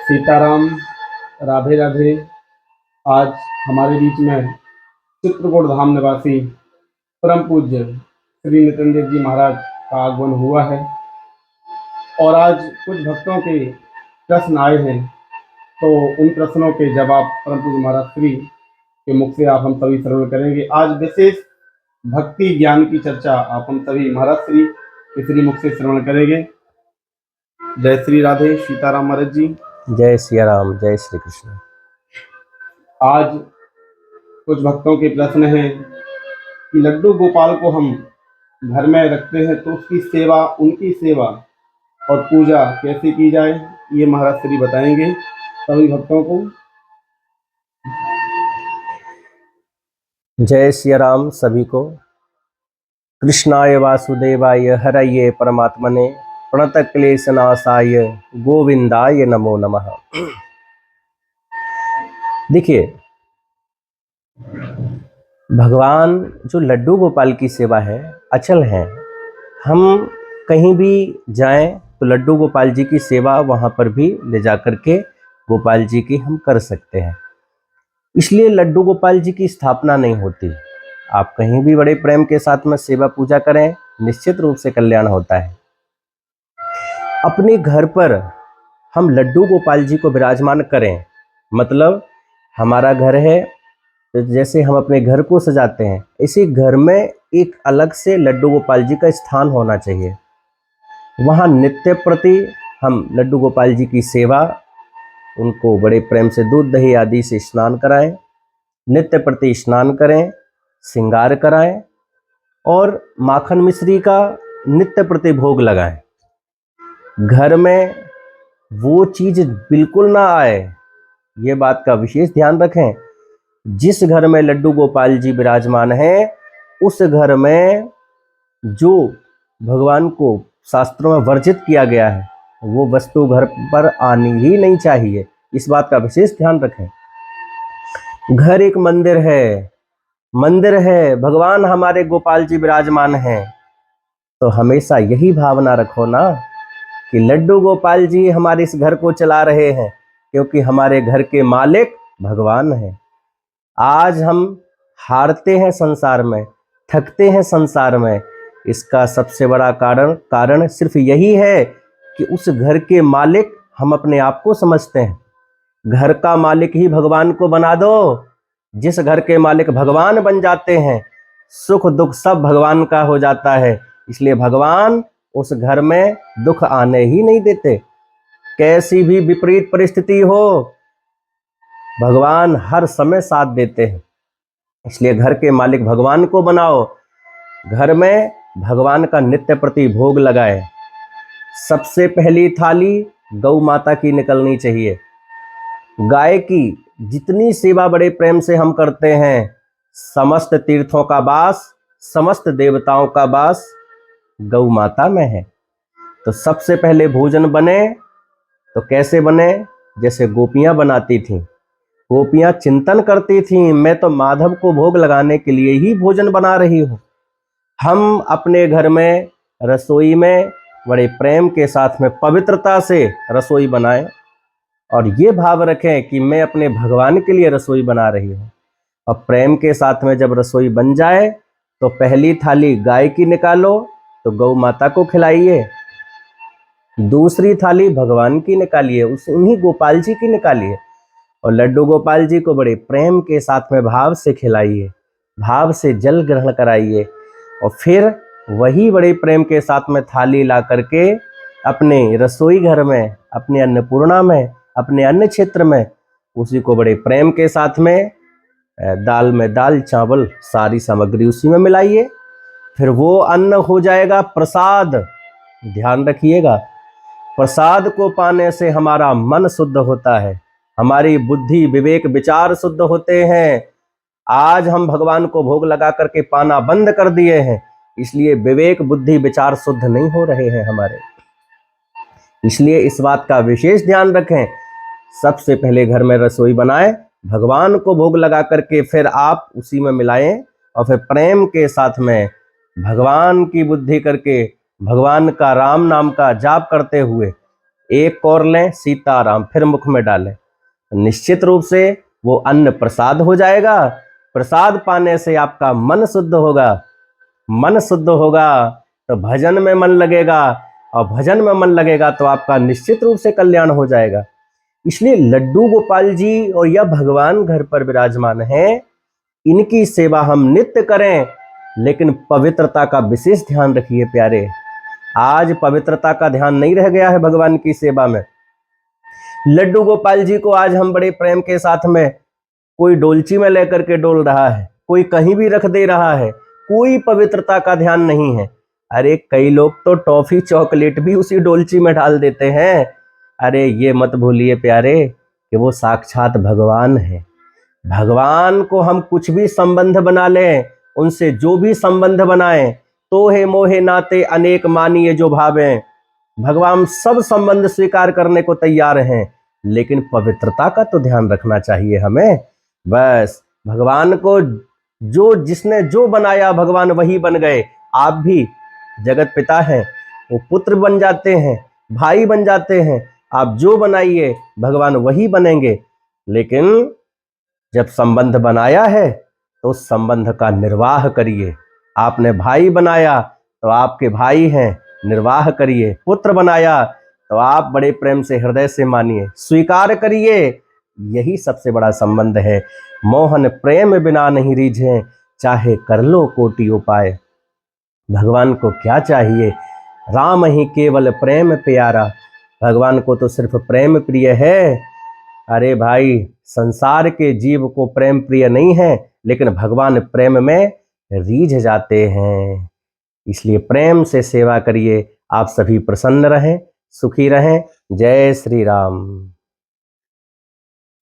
सीताराम, राधे राधे। आज हमारे बीच में चित्रकूट धाम निवासी परम पूज्य श्री नितिन देव जी महाराज का आगमन हुआ है और आज कुछ भक्तों के प्रश्न आए हैं, तो उन प्रश्नों के जवाब परम पूज्य महाराज श्री के मुख से आप हम सभी श्रवण करेंगे। आज विशेष भक्ति ज्ञान की चर्चा आप हम सभी महाराज श्री के श्री मुख से श्रवण करेंगे। जय श्री राधे, सीताराम महाराज जी। जय सिया राम, जय श्री कृष्ण। आज कुछ भक्तों के प्रश्न हैं कि लड्डू गोपाल को हम घर में रखते हैं तो उसकी सेवा, उनकी सेवा और पूजा कैसे की जाए, ये महाराज श्री बताएंगे सभी भक्तों को। जय सिया राम सभी को। कृष्णाय वासुदेवाय हरये परमात्मने प्रणत क्लेशनाशाय गोविंदाय नमो नमः। देखिए, भगवान जो लड्डू गोपाल की सेवा है अचल है। हम कहीं भी जाएं तो लड्डू गोपाल जी की सेवा वहां पर भी ले जाकर के गोपाल जी की हम कर सकते हैं। इसलिए लड्डू गोपाल जी की स्थापना नहीं होती। आप कहीं भी बड़े प्रेम के साथ में सेवा पूजा करें, निश्चित रूप से कल्याण होता है। अपने घर पर हम लड्डू गोपाल जी को विराजमान करें, मतलब हमारा घर है तो जैसे हम अपने घर को सजाते हैं, इसी घर में एक अलग से लड्डू गोपाल जी का स्थान होना चाहिए। वहाँ नित्य प्रति हम लड्डू गोपाल जी की सेवा, उनको बड़े प्रेम से दूध दही आदि से स्नान कराएं, नित्य प्रति स्नान करें, श्रृंगार कराएं और माखन मिश्री का नित्य प्रति भोग लगाएं। घर में वो चीज बिल्कुल ना आए, ये बात का विशेष ध्यान रखें। जिस घर में लड्डू गोपाल जी विराजमान हैं, उस घर में जो भगवान को शास्त्रों में वर्जित किया गया है वो वस्तु घर पर आनी ही नहीं चाहिए। इस बात का विशेष ध्यान रखें। घर एक मंदिर है, भगवान हमारे गोपाल जी विराजमान हैं, तो हमेशा यही भावना रखो ना कि लड्डू गोपाल जी हमारे इस घर को चला रहे हैं, क्योंकि हमारे घर के मालिक भगवान हैं। आज हम हारते हैं संसार में, थकते हैं संसार में, इसका सबसे बड़ा कारण सिर्फ यही है कि उस घर के मालिक हम अपने आप को समझते हैं। घर का मालिक ही भगवान को बना दो। जिस घर के मालिक भगवान बन जाते हैं, सुख दुख सब भगवान का हो जाता है। इसलिए भगवान उस घर में दुख आने ही नहीं देते। कैसी भी विपरीत परिस्थिति हो, भगवान हर समय साथ देते हैं। इसलिए घर के मालिक भगवान को बनाओ, घर में भगवान का नित्य प्रति भोग लगाए। सबसे पहली थाली गौ माता की निकलनी चाहिए। गाय की जितनी सेवा बड़े प्रेम से हम करते हैं, समस्त तीर्थों का वास, समस्त देवताओं का वास गौ माता में है। तो सबसे पहले भोजन बने तो कैसे बने? जैसे गोपियां बनाती थीं। गोपियां चिंतन करती थीं, मैं तो माधव को भोग लगाने के लिए ही भोजन बना रही हूँ। हम अपने घर में रसोई में बड़े प्रेम के साथ में पवित्रता से रसोई बनाएं और ये भाव रखें कि मैं अपने भगवान के लिए रसोई बना रही हूँ। और प्रेम के साथ में जब रसोई बन जाए तो पहली थाली गाय की निकालो तो गौ माता को खिलाइए, दूसरी थाली भगवान की निकालिए, उन्हीं गोपाल जी की निकालिए और लड्डू गोपाल जी को बड़े प्रेम के साथ में भाव से खिलाइए, भाव से जल ग्रहण कराइए और फिर वही बड़े प्रेम के साथ में थाली ला करके अपने रसोई घर में, अपने अन्नपूर्णा में, अपने अन्न क्षेत्र में उसी को बड़े प्रेम के साथ में दाल में दाल, चावल, सारी सामग्री उसी में मिलाइए। फिर वो अन्न हो जाएगा प्रसाद। ध्यान रखिएगा, प्रसाद को पाने से हमारा मन शुद्ध होता है, हमारी बुद्धि विवेक विचार शुद्ध होते हैं। आज हम भगवान को भोग लगा करके पाना बंद कर दिए हैं, इसलिए विवेक बुद्धि विचार शुद्ध नहीं हो रहे हैं हमारे। इसलिए इस बात का विशेष ध्यान रखें। सबसे पहले घर में रसोई बनाएं, भगवान को भोग लगा करके फिर आप उसी में मिलाएं और फिर प्रेम के साथ में भगवान की बुद्धि करके, भगवान का राम नाम का जाप करते हुए एक कौर लें सीताराम फिर मुख में डालें, निश्चित रूप से वो अन्न प्रसाद हो जाएगा। प्रसाद पाने से आपका मन शुद्ध होगा, मन शुद्ध होगा तो भजन में मन लगेगा, और भजन में मन लगेगा तो आपका निश्चित रूप से कल्याण हो जाएगा। इसलिए लड्डू गोपाल जी और यह भगवान घर पर विराजमान हैं, इनकी सेवा हम नित्य करें, लेकिन पवित्रता का विशेष ध्यान रखिए प्यारे। आज पवित्रता का ध्यान नहीं रह गया है भगवान की सेवा में। लड्डू गोपाल जी को आज हम बड़े प्रेम के साथ में कोई डोलची में लेकर के डोल रहा है, कोई कहीं भी रख दे रहा है, कोई पवित्रता का ध्यान नहीं है। अरे कई लोग तो टॉफी चॉकलेट भी उसी डोलची में डाल देते हैं। अरे ये मत भूलिए प्यारे कि वो साक्षात भगवान है। भगवान को हम कुछ भी संबंध बना लें, उनसे जो भी संबंध बनाएं, तो है मोहे नाते अनेक मानिए जो भावें। भगवान सब संबंध स्वीकार करने को तैयार हैं, लेकिन पवित्रता का तो ध्यान रखना चाहिए हमें। बस भगवान को जो जिसने जो बनाया भगवान वही बन गए। आप भी जगत पिता हैं, वो पुत्र बन जाते हैं, भाई बन जाते हैं। आप जो बनाइए भगवान वही बनेंगे, लेकिन जब संबंध बनाया है तो उस संबंध का निर्वाह करिए। आपने भाई बनाया तो आपके भाई हैं, निर्वाह करिए। पुत्र बनाया तो आप बड़े प्रेम से हृदय से मानिए, स्वीकार करिए। यही सबसे बड़ा संबंध है। मोहन प्रेम बिना नहीं रीझे, चाहे कर लो कोटि उपाय। भगवान को क्या चाहिए? राम ही केवल प्रेम प्यारा। भगवान को तो सिर्फ प्रेम प्रिय है। अरे भाई, संसार के जीव को प्रेम प्रिय नहीं है, लेकिन भगवान प्रेम में रीझ जाते हैं। इसलिए प्रेम से सेवा करिए। आप सभी प्रसन्न रहें, सुखी रहें। जय श्री राम।